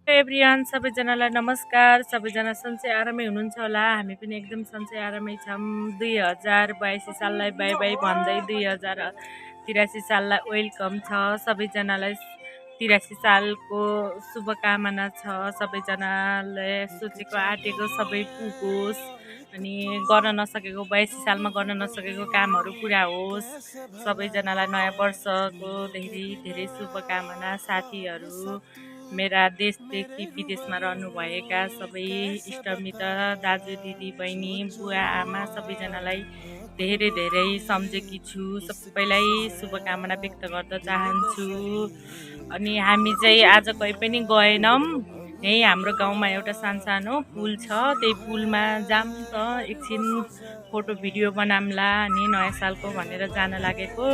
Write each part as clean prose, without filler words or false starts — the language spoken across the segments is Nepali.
एभ्रिवान सबैजनालाई नमस्कार। सबैजना सन्चै आरामै हुनुहुन्छ होला। हामी पनि एकदम सन्चै आरामै छौँ। 2082 साललाई बाई बाई भन्दै 2083 साललाई वेलकम छ। सबैजनालाई 83 सालको शुभकामना छ। सबैजनाले सोचेको आँटेको सबै पुगोस् अनि गर्न नसकेको 82 सालमा गर्न नसकेको कामहरू पुरा होस्। सबैजनालाई नयाँ वर्षको धेरै धेरै शुभकामना। साथीहरू, मेरा देशदेखि विदेशमा रहनुभएका सबै इष्टमित्र, दाजु दिदी बहिनी, बुवा आमा सबैजनालाई धेरै धेरै सम्झेकी छु। सबैलाई शुभकामना व्यक्त गर्न चाहन्छु। अनि हामी चाहिँ आज कहीँ पनि गएनौँ। यही हाम्रो गाउँमा एउटा सानो पुल छ, त्यही पुलमा जाऊँ त एकछिन फोटो भिडियो बनाउँला अनि नयाँ सालको भनेर जान लागेको।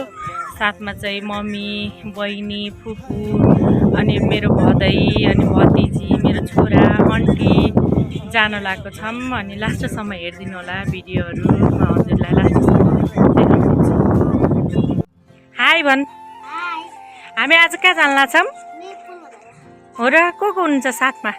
साथमा चाहिँ मम्मी, बहिनी, फुपू अनि मेरो भदै अनि भतिजी, मेरो छोरा, आन्टी जान लागेको छौँ। अनि लास्टसम्म हेरिदिनु होला भिडियोहरू। म हजुरलाई लास्टसम्म देखाउँछु। हाई भन्। हामी आज कहाँ जान लाग्छौँ? हो र, को हुनुहुन्छ साथमा?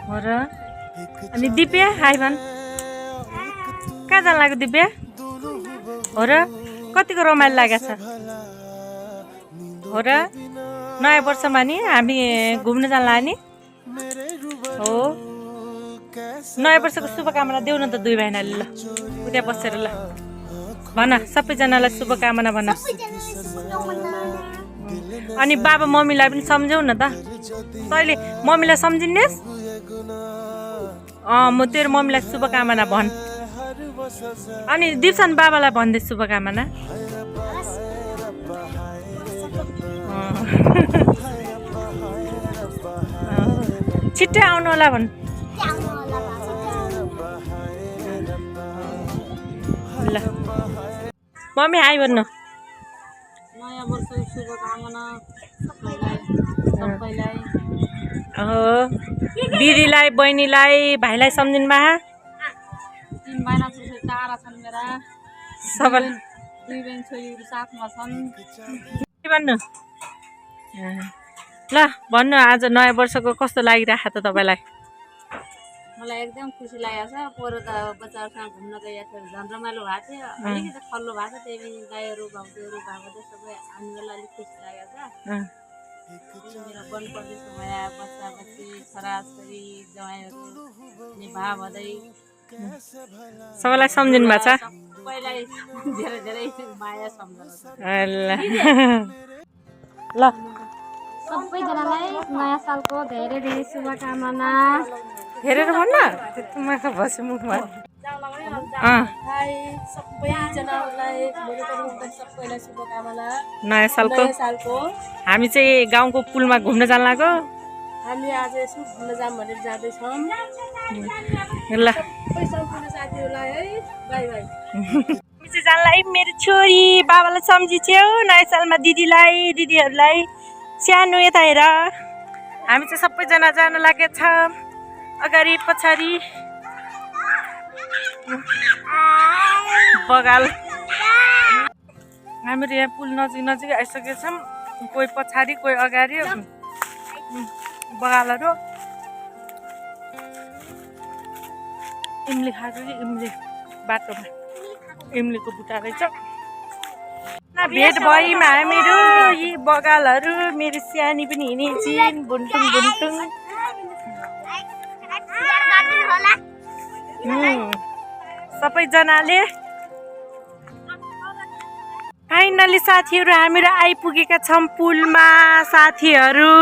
हो र। अनि दिव्या, हाई भन्। कहाँ जान लाग्यो दिव्या? हो र, कतिको रमाइलो लागेको छ? हो र, नयाँ वर्षमा नि हामी घुम्न जान लाग्यो नि? हो, नयाँ वर्षको शुभकामना देऊ न त दुई बहिनीले। ल उता बसेर ल भन, सबैजनालाई शुभकामना भन। अनि बाबा मम्मीलाई पनि सम्झौ न त। तैँले मम्मीलाई सम्झिनेस्? म तेरो मम्मीलाई शुभकामना भन्। अनि दिप्सन बाबालाई भनिदे शुभकामना। छिट्टै आउनु होला भन्। ल मम्मी हाई भन्नु। नयाँ वर्षको शुभकामना सबैलाई। दिदीलाई, बहिनीलाई, भाइलाई सम्झिनु भा? 3 महिना टाढा छन् मेरा। सबै दुई बहिनी छोरीहरू साथमा छन्। के भन्नु? ल भन्नु, आज नयाँ वर्षको कस्तो लागिरहेको त तपाईँलाई? मलाई एकदम खुसी लागेको छ। पोहोर त बच्चाहरूसँग घुम्न गएको थियो, झन् रमाइलो भएको थियो। अलिकति खल्लो भएको छ, त्यही पनि गाईहरू भाउजूहरू भएको थियो, सबै हामीलाई अलिक खुसी लागेको छ। मेरो वन प्रदेशमा भए बच्चा बच्ची, छोराछोरी, ज्वाइँहरू अनि भा भदै सबैलाई सम्झिनु भएको छ? सबैलाई धेरै धेरै माया सम्झना छ। ल सबैजनालाई नयाँ सालको धेरै धेरै शुभकामना। हेरेर भन्न, त्यति बस्यो मुखमा। सबैजनालाई मेरो तर्फबाट सबैलाई शुभकामना नयाँ सालको। हामी चाहिँ गाउँको पुलमा घुम्न जान लाग्यो। हामी आज यसो घुम्न जाऊँ भनेर जाँदैछौँ। ल सबै सम्पूर्ण साथीहरूलाई है बाई बाई। हामी चाहिँ जानलाई मेरो छोरी बाबालाई सम्झिछ्यौ। नयाँ सालमा दिदीलाई, दिदीहरूलाई सानो यता हेर। हामी चाहिँ सबैजना जान लागेको छ अगाडि पछाडि। बगाल हामीहरू यहाँ पुल नजिक नजिक आइसकेका छौँ। कोही पछाडि कोही अगाडि बगालहरू। इम्ली खाएको कि इम्ली बाटोमा इम्लीको बुट्टा रहेछ। भेट भयौँ हामीहरू। यी बगालहरू मेरो सानी पनि हिँडेछिन् भुन्टुङ भुन्टुङ। सबैजनाले फाइनली साथीहरू हामीहरू आइपुगेका छौँ पुलमा। साथीहरू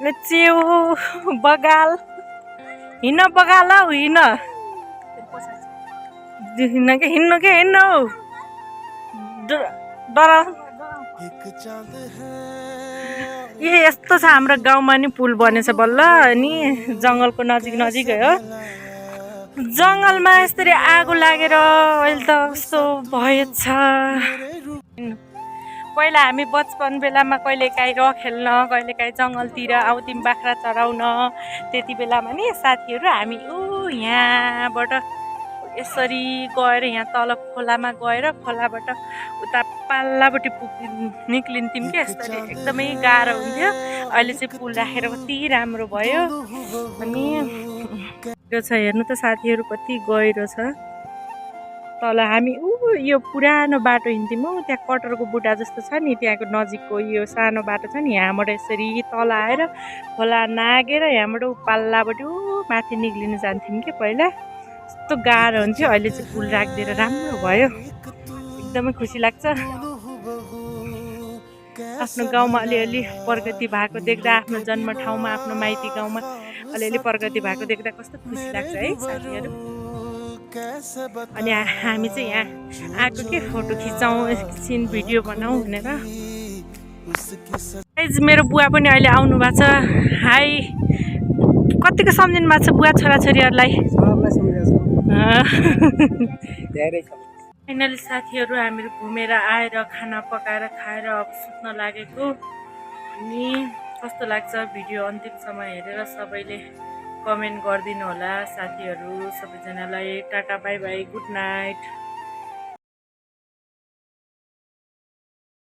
च्याउ बगाल हिँड्न, बगाल हौ हिँड्न, हिँड्नु के हिँड्नु डर। यस्तो छ हाम्रो गाउँमा नि पुल बनेछ बल्ल। अनि जङ्गलको नजिक नजिकै हो। जङ्गलमा यसरी आगो लागेर अहिले त कस्तो भएछ। पहिला हामी बचपन बेलामा कहिलेकाहीँ र खेल्न, कहिलेकाहीँ जङ्गलतिर आउँथ्यौँ बाख्रा चराउन। त्यति बेलामा नि साथीहरू हामी यहाँबाट यसरी गएर यहाँ तल खोलामा गएर खोलाबाट उता पाल्लापट्टि निक्लिन्थ्यौँ कि यसरी एकदमै गाह्रो हुन्थ्यो। अहिले चाहिँ पुल राखेर कति राम्रो भयो। अनि यो छ हेर्नु त साथीहरू कति गहिरो छ। तल हामी यो पुरानो बाटो हिँड्थ्यौँ त्यहाँ कटरको बुट्टा जस्तो छ नि, त्यहाँको नजिकको यो सानो बाटो छ नि, यहाँबाट यसरी तल आएर खोला नागेर यहाँबाट पाल्लापट्टि माथि निक्लिनु जान्थ्यौँ कि पहिला। यस्तो गाह्रो हुन्थ्यो, अहिले चाहिँ पुल राखिदिएर राम्रो भयो, एकदमै खुसी लाग्छ। आफ्नो गाउँमा अलिअलि प्रगति भएको देख्दा, आफ्नो जन्म ठाउँमा आफ्नो माइती गाउँमा अलिअलि प्रगति भएको देख्दा कस्तो खुसी लाग्छ है साथीहरू। अनि हामी चाहिँ यहाँ आएको के फोटो खिचौँ, एकछिन भिडियो बनाऊ भनेर। मेरो बुवा पनि अहिले आउनु भएको छ। हाई, कतिको सम्झिनु भएको छ बुवा छोराछोरीहरूलाई? फाइनली साथीहरू हामीहरू घुमेर आएर खाना पकाएर खाएर अब सुत्न लागेको। अनि कस्तो लाग्छ भिडियो अन्तिमसम्म हेरेर सबैले कमेन्ट गरिदिनु होला साथीहरू। सबैजनालाई tata bye by, good night.